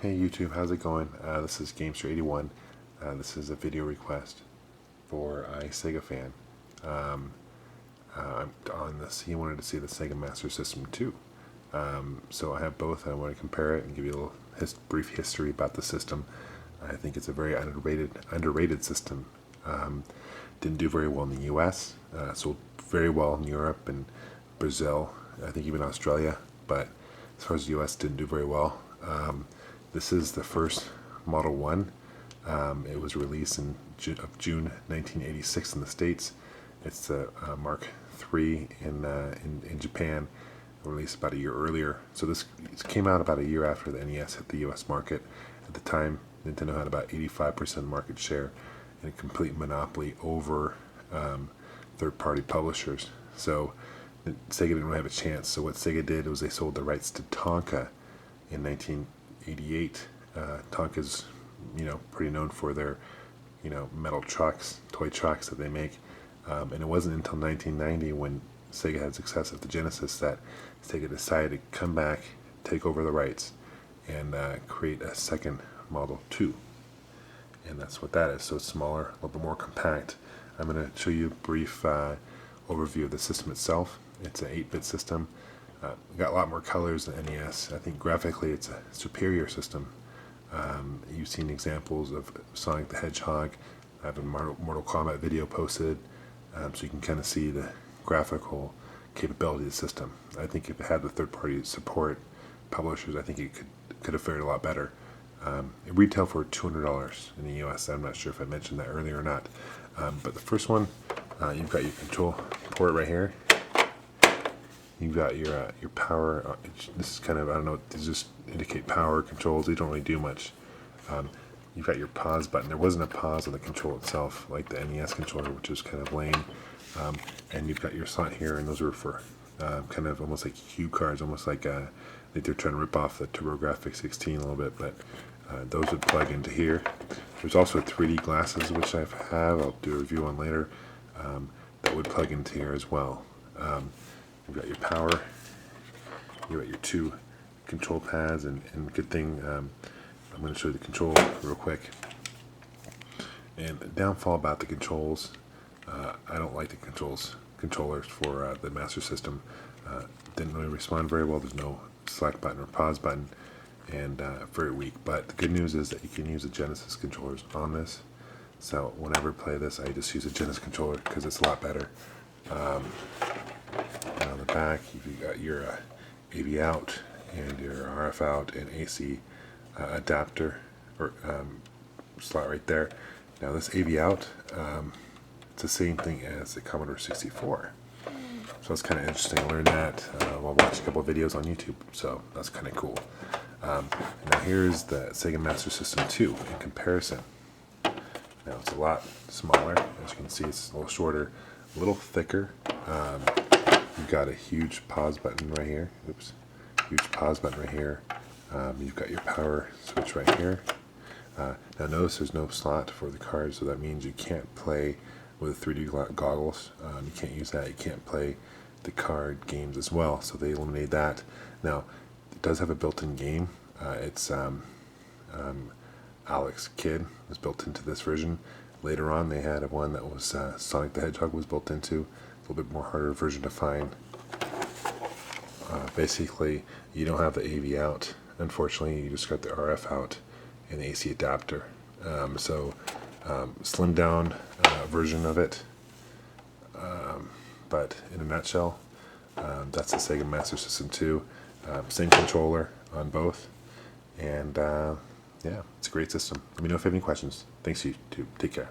Hey YouTube, how's it going? This is Gamester81. This is a video request for a Sega fan. On this, he wanted to see the Sega Master System 2. So I have both. I want to compare it and give you a little brief history about the system. I think it's a very underrated system. Didn't do very well in the U.S. Sold very well in Europe and Brazil. I think even Australia. But as far as the U.S., didn't do very well. This is the first Model 1. It was released in June 1986 in the States. It's the Mark III in Japan, released about a year earlier. So this came out about a year after the NES hit the US market. At the time, Nintendo had about 85% market share and a complete monopoly over third-party publishers. So Sega didn't really have a chance. So what Sega did was they sold the rights to Tonka in 1988. Tonka's, pretty known for their, metal trucks, toy trucks that they make. And it wasn't until 1990 when Sega had success at the Genesis that Sega decided to come back, take over the rights, and create a second Model 2. And that's what that is. So it's smaller, a little bit more compact. I'm going to show you a brief overview of the system itself. It's an 8-bit system. Got a lot more colors than NES. I think graphically it's a superior system. You've seen examples of Sonic the Hedgehog. I have a Mortal Kombat video posted, so you can kind of see the graphical capability of the system. I think if it had the third-party support publishers, I think it could have fared a lot better. It retailed for $200 in the US. I'm not sure if I mentioned that earlier or not. But the first one, you've got your control port right here. You've got your power. This is kind of, I don't know, these just indicate power controls. They don't really do much. You've got your pause button. There wasn't a pause on the control itself, like the NES controller, which is kind of lame. And you've got your slot here, and those are for kind of almost like cue cards, almost like they're trying to rip off the TurboGrafx 16 a little bit, but those would plug into here. There's also 3D glasses, which I have. I'll do a review on later. That would plug into here as well. You've got your power, you've got your 2 control pads, and good thing, I'm going to show you the control real quick. And the downfall about the controls, I don't like the controllers for the Master System. Didn't really respond very well. There's no select button or pause button, and very weak. But the good news is that you can use the Genesis controllers on this. So whenever I play this, I just use a Genesis controller because it's a lot better. And on the back, you've got your AV out and your RF out and AC adapter or slot right there. Now this AV out, it's the same thing as the Commodore 64. So it's kind of interesting. I learned that while watching a couple of videos on YouTube. So that's kind of cool. Now here's the Sega Master System 2 in comparison. Now it's a lot smaller. As you can see, it's a little shorter, a little thicker. You've got a huge pause button right here. Oops. Huge pause button right here. You've got your power switch right here. Now notice there's no slot for the cards, so that means you can't play with 3D goggles. You can't use that. You can't play the card games as well, so they eliminated that. Now, it does have a built-in game. It's Alex Kidd was built into this version. Later on, they had one that was Sonic the Hedgehog was built into. A little bit more harder version to find. Basically, you don't have the AV out. Unfortunately, you just got the RF out and the AC adapter. Slimmed down version of it. But in a nutshell, that's the Sega Master System 2. Same controller on both. And yeah, it's a great system. Let me know if you have any questions. Thanks, YouTube. Take care.